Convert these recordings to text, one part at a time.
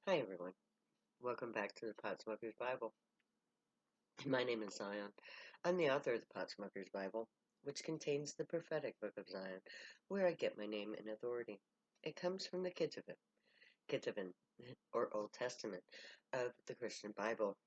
Hi everyone, welcome back to the Potsmoker's Bible. My name is Zion. I'm the author of the Potsmoker's Bible, which contains the prophetic book of Zion, where I get my name and authority. It comes from the Ketuvim, or Old Testament, of the Christian Bible.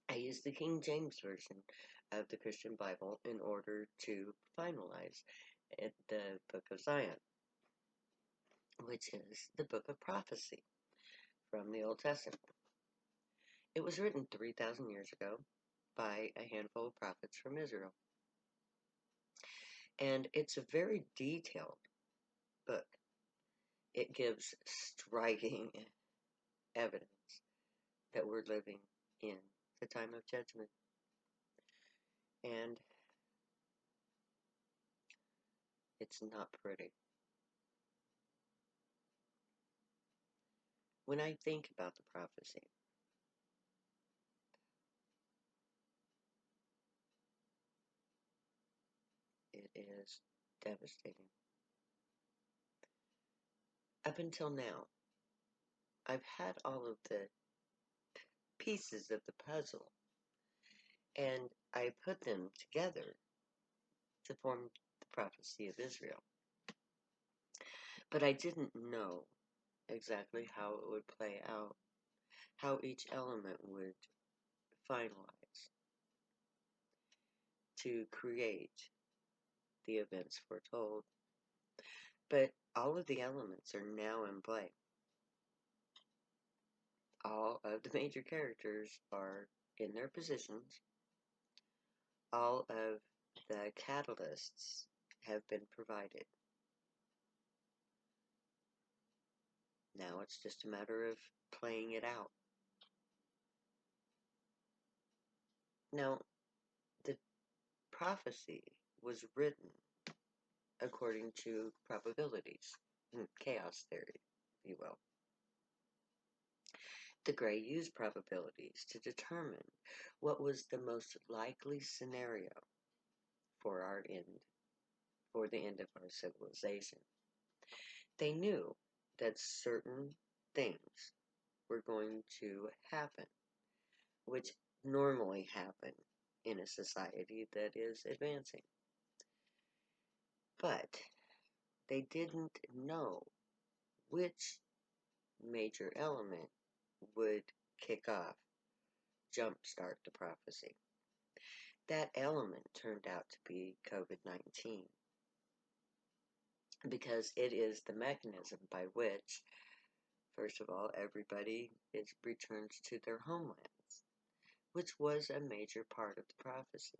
I use the King James Version of the Christian Bible in order to finalize the book of Zion, which is the book of prophecy from the Old Testament. It was written 3,000 years ago by a handful of prophets from Israel. And it's a very detailed book. It gives striking evidence that we're living in the time of judgment. And it's not pretty. When I think about the prophecy, it is devastating. Up until now, I've had all of the pieces of the puzzle, and I put them together to form the prophecy of Israel. But I didn't know exactly how it would play out, how each element would finalize to create the events foretold. But all of the elements are now in play. All of the major characters are in their positions. All of the catalysts have been provided. Now it's just a matter of playing it out. Now, the prophecy was written according to probabilities, chaos theory, if you will. The Gray used probabilities to determine what was the most likely scenario for our end, for the end of our civilization. They knew that certain things were going to happen, which normally happen in a society that is advancing. But they didn't know which major element would kick off, jumpstart the prophecy. That element turned out to be COVID-19 because it is the mechanism by which, first of all, everybody returns to their homelands, which was a major part of the prophecy,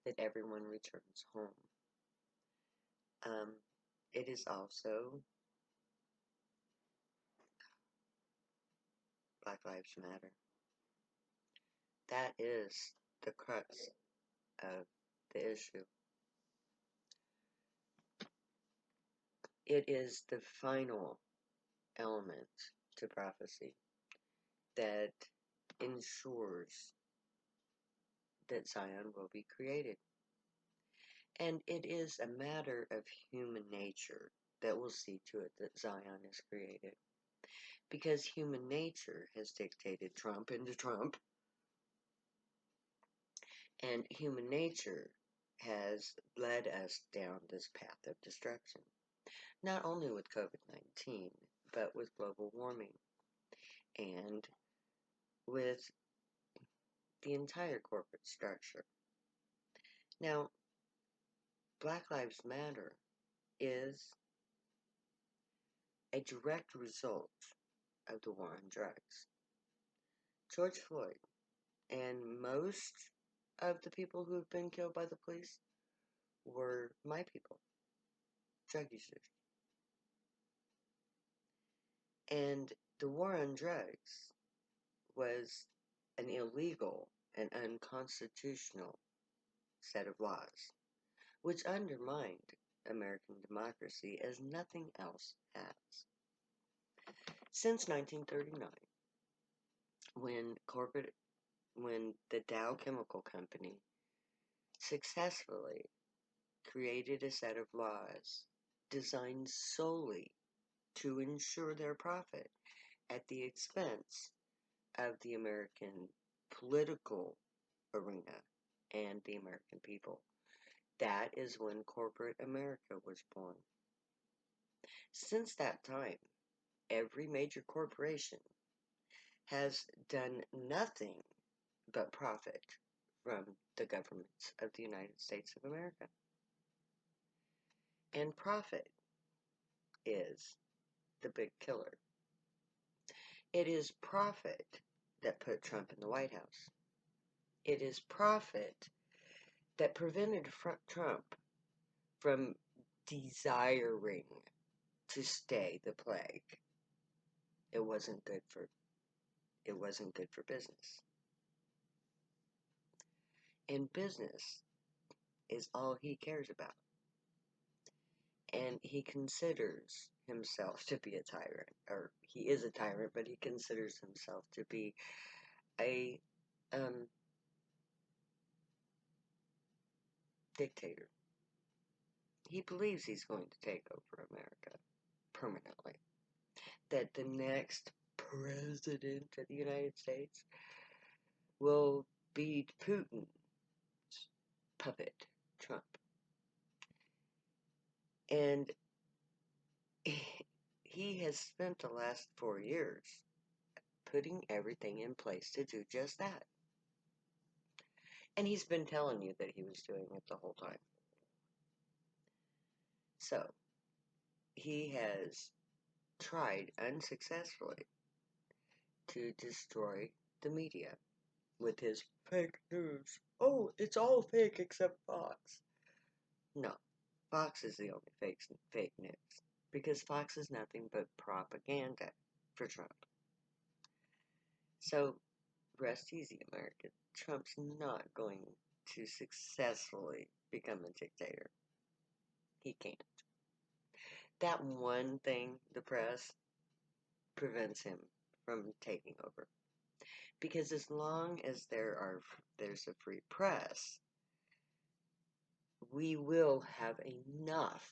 that everyone returns home. It is also Black Lives Matter. That is the crux of the issue. It is the final element to prophecy that ensures that Zion will be created. And it is a matter of human nature that will see to it that Zion is created. Because human nature has dictated Trump into Trump, and human nature has led us down this path of destruction. Not only with COVID-19, but with global warming and with the entire corporate structure. Now, Black Lives Matter is a direct result of the war on drugs. George Floyd and most of the people who have been killed by the police were my people, drug users. And the war on drugs was an illegal and unconstitutional set of laws, which undermined American democracy as nothing else has. Since 1939, when the Dow Chemical Company successfully created a set of laws designed solely to ensure their profit, at the expense of the American political arena and the American people. That is when corporate America was born. Since that time, every major corporation has done nothing but profit from the governments of the United States of America. And profit is the big killer. It is profit that put Trump in the White House. It is profit that prevented Trump from desiring to stay the plague. It wasn't good for business. And business is all he cares about. And he considers himself to be a tyrant, or he is a tyrant, but he considers himself to be a dictator. He believes he's going to take over America permanently. That the next president of the United States will be Putin's puppet, Trump. And he has spent the last 4 years putting everything in place to do just that. And he's been telling you that he was doing it the whole time. So, he has tried unsuccessfully to destroy the media with his fake news. Oh, it's all fake except Fox. No, Fox is the only fake news. Because Fox is nothing but propaganda for Trump. So, rest easy, America. Trump's not going to successfully become a dictator. He can't. That one thing, the press, prevents him from taking over. Because as long as there's a free press, we will have enough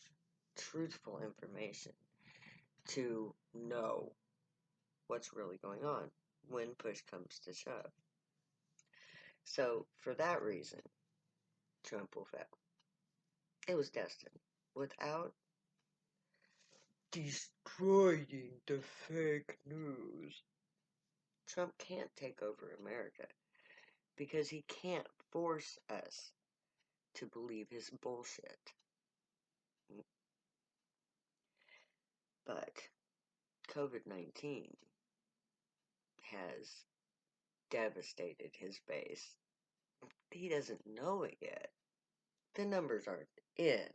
truthful information to know what's really going on when push comes to shove. So, for that reason, Trump will fail. It was destined. Without destroying the fake news, Trump can't take over America because he can't force us to believe his bullshit. But COVID-19 has devastated his base. He doesn't know it yet. The numbers aren't in.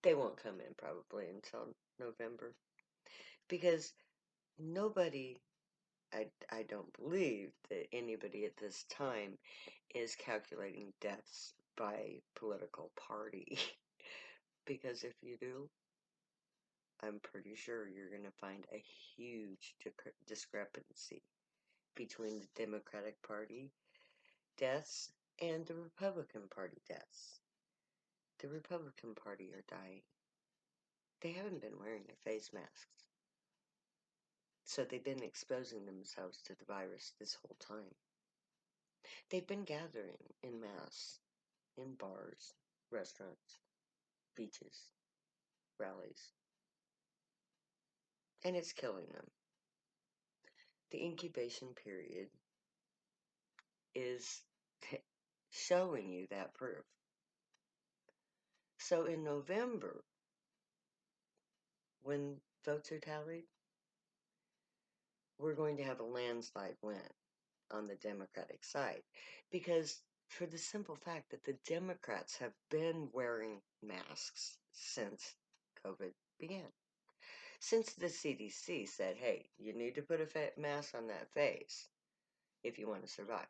They won't come in probably until November. Because nobody, I don't believe that anybody at this time is calculating deaths by political party. Because if you do, I'm pretty sure you're going to find a huge discrepancy between the Democratic Party deaths and the Republican Party deaths. The Republican Party are dying. They haven't been wearing their face masks. So they've been exposing themselves to the virus this whole time. They've been gathering in mass in bars, restaurants, beaches, rallies. And it's killing them. The incubation period is showing you that proof. So in November, when votes are tallied, we're going to have a landslide win on the Democratic side. Because for the simple fact that the Democrats have been wearing masks since COVID began. Since the CDC said, hey, you need to put a mask on that face if you want to survive.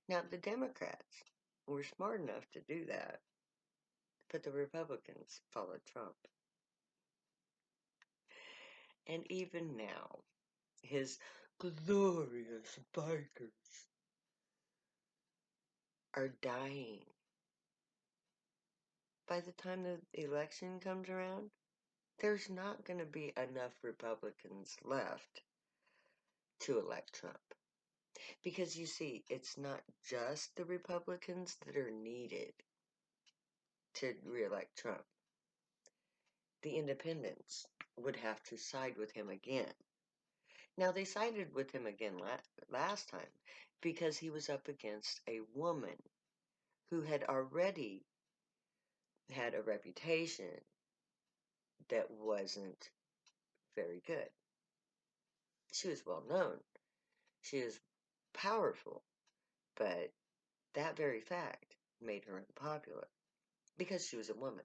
Now, the Democrats were smart enough to do that, but the Republicans followed Trump. And even now, his glorious bikers are dying. By the time the election comes around, there's not going to be enough Republicans left to elect Trump. Because you see, it's not just the Republicans that are needed to reelect Trump. The independents would have to side with him again. Now, they sided with him again last time because he was up against a woman who had already had a reputation that wasn't very good. She was well known. She was powerful, but that very fact made her unpopular because she was a woman.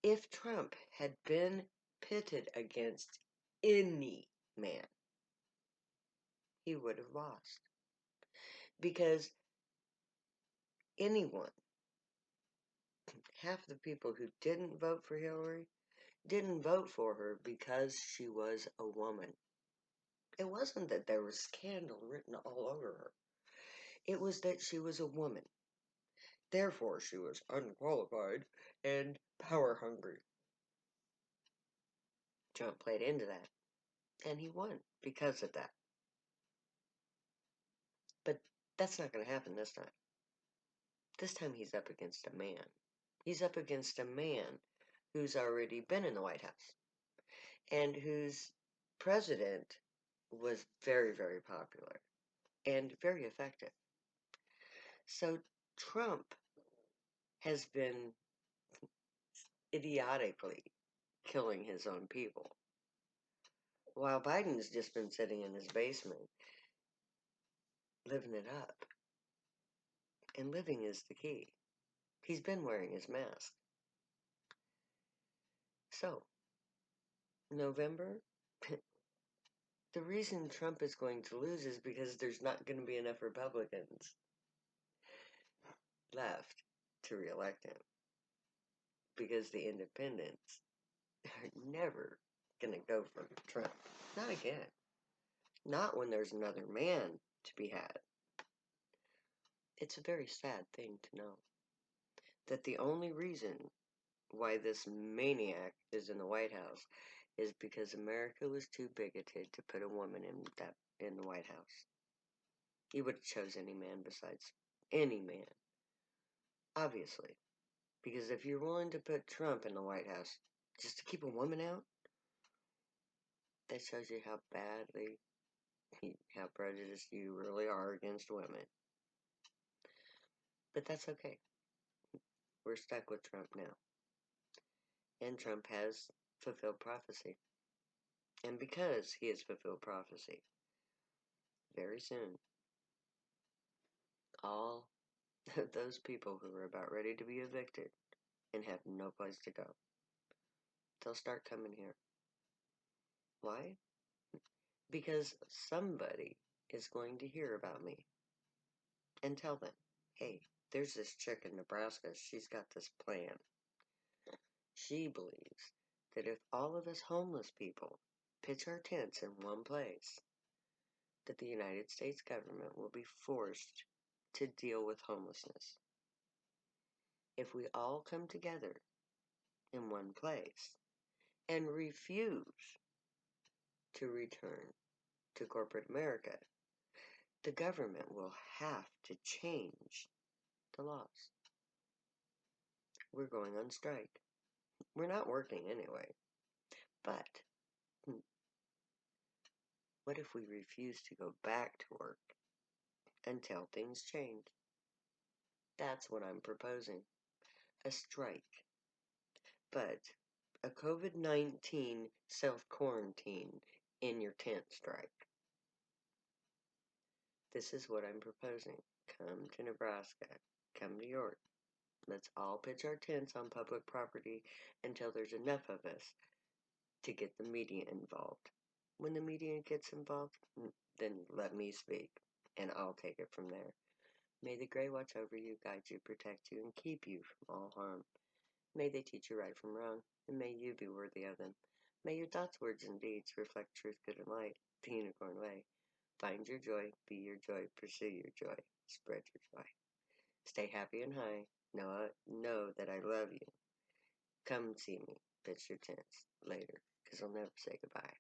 If Trump had been pitted against any man, he would have lost. Because anyone, half the people who didn't vote for Hillary, didn't vote for her because she was a woman. It wasn't that there was scandal written all over her. It was that she was a woman. Therefore, she was unqualified and power hungry. Trump played into that, and he won because of that. But that's not going to happen this time. This time he's up against a man. He's up against a man who's already been in the White House and whose president was very, very popular and very effective. So Trump has been idiotically killing his own people, while Biden's just been sitting in his basement living it up. And living is the key. He's been wearing his mask. So, November, the reason Trump is going to lose is because there's not going to be enough Republicans left to reelect him. Because the independents are never going to go for Trump. Not again. Not when there's another man to be had. It's a very sad thing to know that the only reason why this maniac is in the White House is because America was too bigoted to put a woman in the White House. He would have chose any man besides any man. Obviously. Because if you're willing to put Trump in the White House just to keep a woman out, that shows you how prejudiced you really are against women. But that's okay. We're stuck with Trump now. And Trump has fulfilled prophecy. And because he has fulfilled prophecy, very soon, all those people who are about ready to be evicted and have no place to go, they'll start coming here. Why? Because somebody is going to hear about me and tell them, hey, there's this chick in Nebraska, she's got this plan. She believes that if all of us homeless people pitch our tents in one place, that the United States government will be forced to deal with homelessness. If we all come together in one place and refuse to return to corporate America, the government will have to change the laws. We're going on strike. We're not working anyway. But what if we refuse to go back to work until things change? That's what I'm proposing. A strike. But a COVID-19 self-quarantine in your tent strike. This is what I'm proposing. Come to Nebraska. Come to York. Let's all pitch our tents on public property until there's enough of us to get the media involved. When the media gets involved, then let me speak, and I'll take it from there. May the Grey watch over you, guide you, protect you, and keep you from all harm. May they teach you right from wrong, and may you be worthy of them. May your thoughts, words, and deeds reflect truth, good, and light, the unicorn way. Find your joy, be your joy, pursue your joy, spread your joy. Stay happy and high. Know that I love you. Come see me. Pitch your tents later, because I'll never say goodbye.